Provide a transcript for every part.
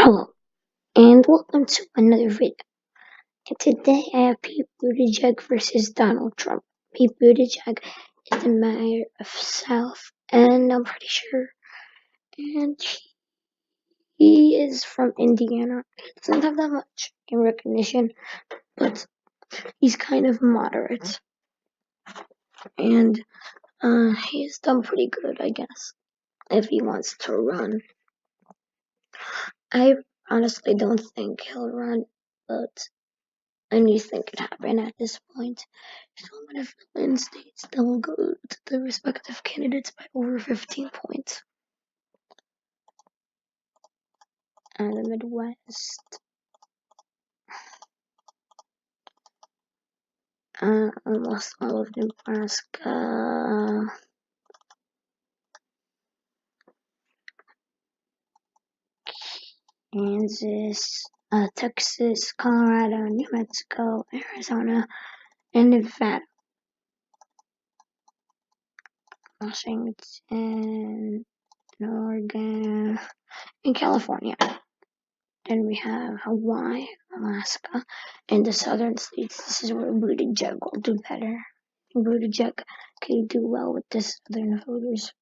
Hello, and welcome to another video. And today I have Pete Buttigieg versus Donald Trump. Pete Buttigieg is the mayor of South, and I'm pretty sure, and he is from Indiana. He doesn't have that much in recognition, but he's kind of moderate, and he's done pretty good, I guess, if he wants to run. I honestly don't think he'll run, but anything could happen at this point. So I'm gonna fill in states that will go to the respective candidates by over 15 points. And the Midwest, almost all of Nebraska, Kansas, Texas, Colorado, New Mexico, Arizona, and Nevada. Washington, Oregon, and California. Then we have Hawaii, Alaska, and the southern states. This is where Buttgieg will do better. Buttgieg can do well with the southern voters.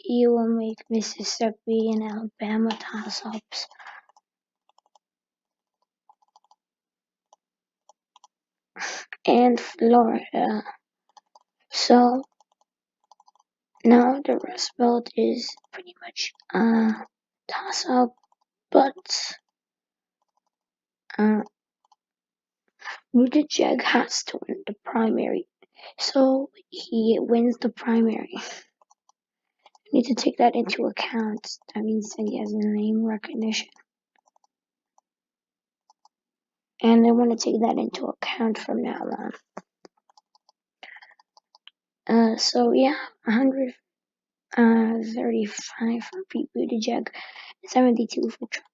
He will make Mississippi and Alabama toss-ups. And Florida. So now the Rust Belt is pretty much toss-up, but Buttgieg has to win the primary. So he wins the primary. You need to take that into account. That means that he has name recognition. And I want to take that into account from now on. So yeah, 135 for Pete Buttigieg, 72 for Trump.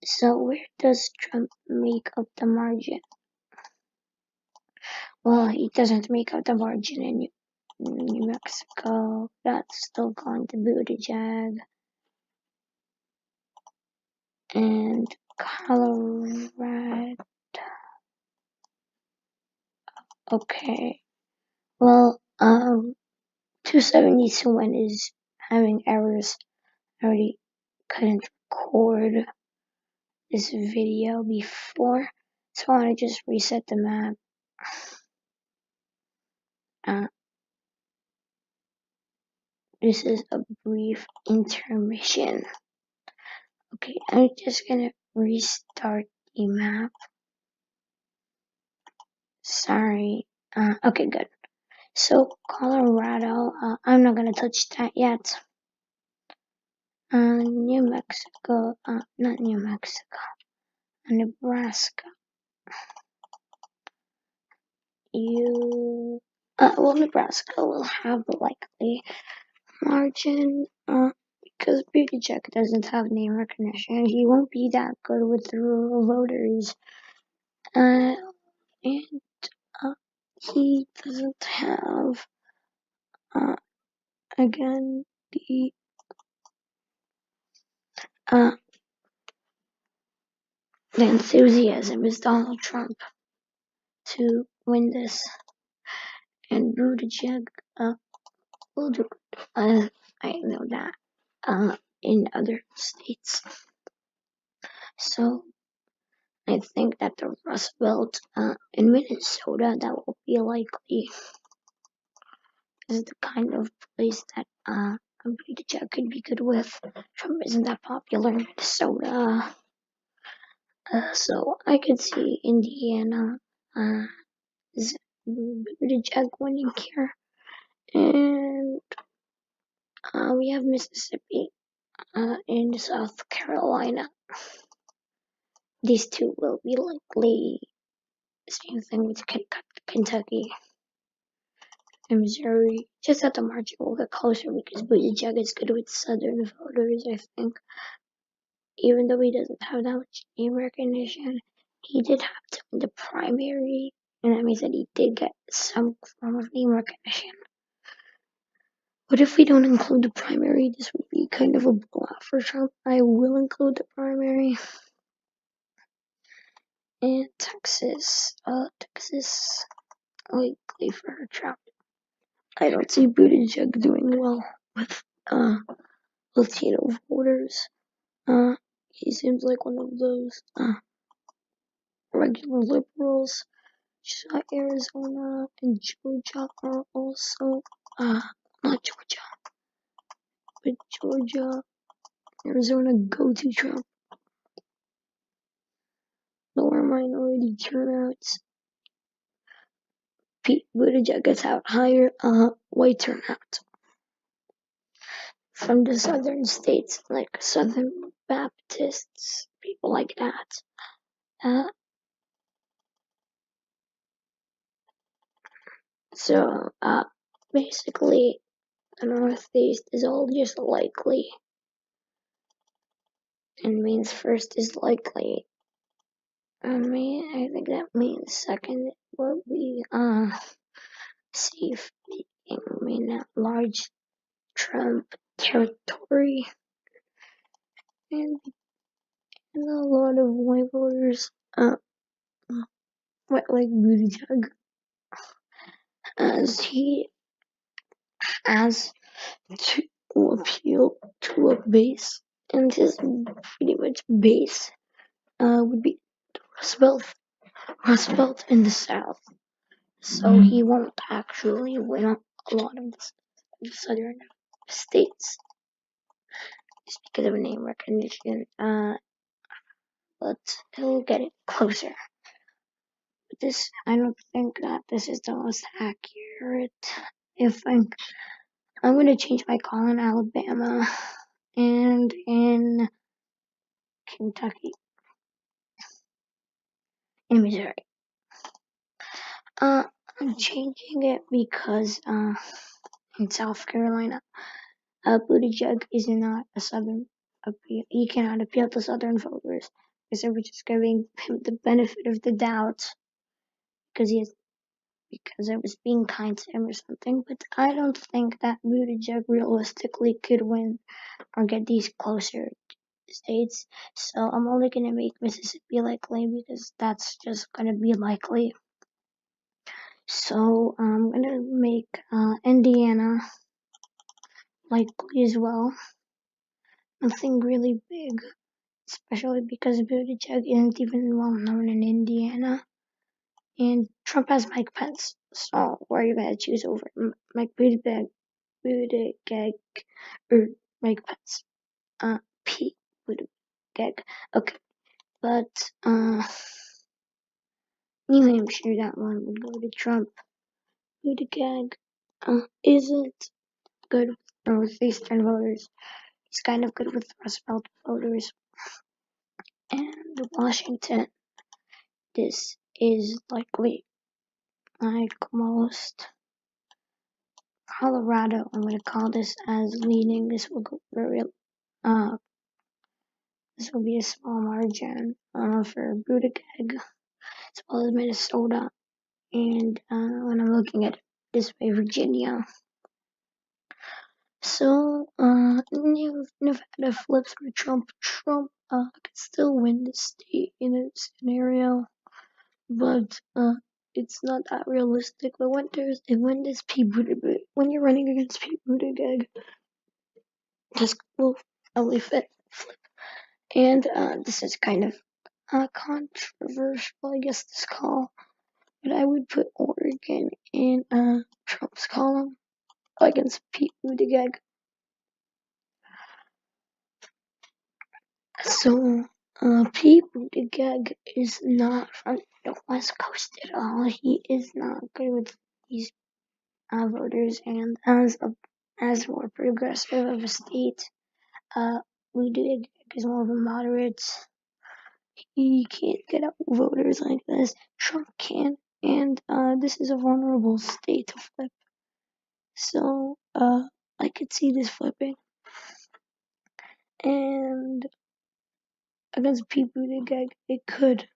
So where does Trump make up the margin? Well, he doesn't make up the margin in New Mexico. That's still going to Buttigieg. And Colorado. Okay. Well, 272 is having errors. I already couldn't record this video before, so I want to just reset the map. This is a brief intermission. Okay, I'm just gonna restart the map. Sorry. Okay, good. So Colorado, I'm not gonna touch that yet. New Mexico, not New Mexico, Nebraska. Nebraska will have the likely margin, because Buttigieg doesn't have name recognition. He won't be that good with the rural voters, and he doesn't have, again, the enthusiasm is Donald Trump to win this, and Buttigieg will do good. I know that in other states. So I think that the Rust Belt in Minnesota, that will be likely. This is the kind of place that Buttigieg could be good with. Trump isn't that popular in Minnesota. So I could see Indiana Buttigieg winning here. And we have Mississippi and South Carolina. These two will be likely. Same thing with Kentucky and Missouri. Just that the margin will get closer because Buttigieg is good with Southern voters, I think. Even though he doesn't have that much name recognition, he did have to win the primary, and that means that he did get some form of name recognition. But if we don't include the primary, this would be kind of a blowout. for Trump, I will include the primary. And Texas, likely for Trump. I don't see Buttigieg doing well with Latino voters. He seems like one of those regular liberals. Arizona and Georgia are also not Georgia, but Georgia, Arizona go to Trump. Lower minority turnouts. Pete Buttigieg gets out higher white turnout. From the southern states, like Southern Baptists, people like that. So basically, the Northeast is all just likely, and means first is likely. I think that means second will be safe. That large Trump territory, and a lot of white voters like Buttigieg, as he has to appeal to a base, and his pretty much base would be Rust Belt in the South. So he won't actually win a lot of the southern states just because of name recognition. But he'll get it closer. But I don't think that this is the most accurate. I'm going to change my call in Alabama and in Kentucky and Missouri. I'm changing it because in South Carolina, Buttigieg is not a Southern appeal. He cannot appeal to Southern voters because they were just giving him the benefit of the doubt because I was being kind to him or something. But I don't think that Buttigieg realistically could win or get these closer states. So I'm only gonna make Mississippi likely because that's just gonna be likely. So I'm gonna make Indiana likely as well. Nothing really big, especially because Buttgieg isn't even well known in Indiana. And Trump has Mike Pence. So where are you gonna choose over Mike Buttigieg or Mike Pence? Pete Buttigieg. Okay, but New Hampshire, that one would go to Trump. Buttigieg isn't good with Northeastern voters. He's kind of good with Rust Belt voters. And Washington, this is likely like most. Colorado, I'm gonna call this as leading. This will go this will be a small margin for Buttigieg, as well as Minnesota. And when I'm looking at it this way, Virginia. So Nevada flips for Trump. Trump could still win the state in a scenario, but it's not that realistic. But when there's Pete Buttigieg, when you're running against Pete Buttigieg, this will probably flip. And this is kind of controversial, I guess, this call. But I would put Oregon in Trump's column against Pete Buttigieg. So, Pete Buttigieg is not from the West Coast at all. He is not good with these voters, and as more progressive of a state, Buttigieg is more of a moderate. He can't get out voters like this. Trump can, and this is a vulnerable state to flip. So, I could see this flipping. And against Pete Buttigieg, it could.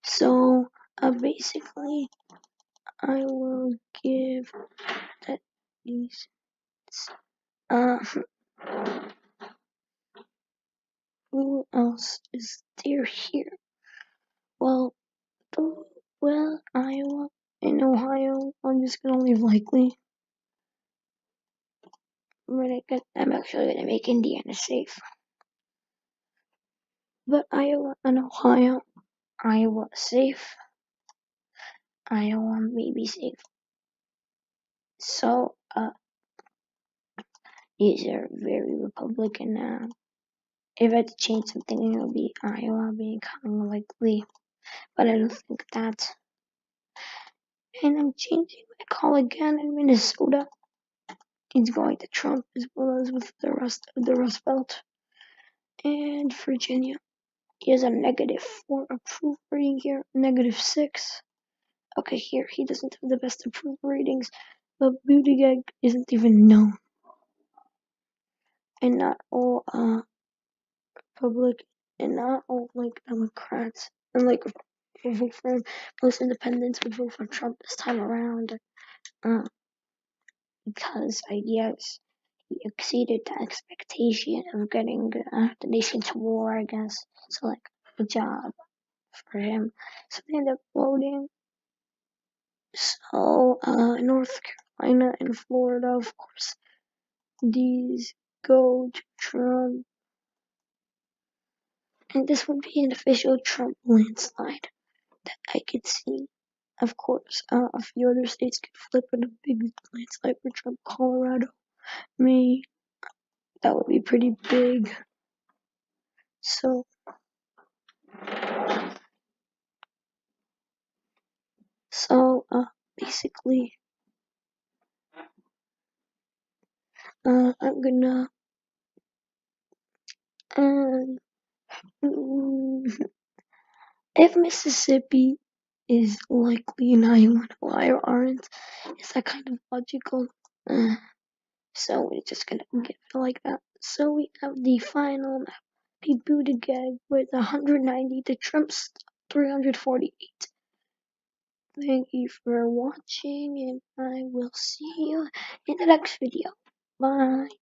So, basically, I will give that these. Who else is there here? Well, Iowa and Ohio. I'm just gonna leave likely. I'm actually gonna make Indiana safe. But Iowa and Ohio. Iowa safe. Iowa maybe safe. So, these are very Republican now. If I had to change something, it would be Iowa being kind of likely. But I don't think that. And I'm changing my call again in Minnesota. It's going to Trump as well as with the rest of the Rust Belt. And Virginia. He has a -4 approval rating here, -6. Okay, here he doesn't have the best approval ratings, but Buttgieg isn't even known. And not all public and not all like Democrats and like will vote for him. Most independents would vote for Trump this time around. Because I guess he exceeded the expectation of getting the nation to war, I guess. So like a job for him. So they ended up voting. So North Carolina and Florida, of course, these go to Trump. And this would be an official Trump landslide that I could see. Of course, a few other states could flip in a big landslide for Trump. Colorado, Maine, that would be pretty big. So, basically, I'm gonna, if Mississippi is likely and Iowa and Ohio aren't, is that kind of logical? So we're just gonna give it like that. So we have the final map. Pete Buttigieg with 190 to Trump's 348. Thank you for watching, and I will see you in the next video. Bye.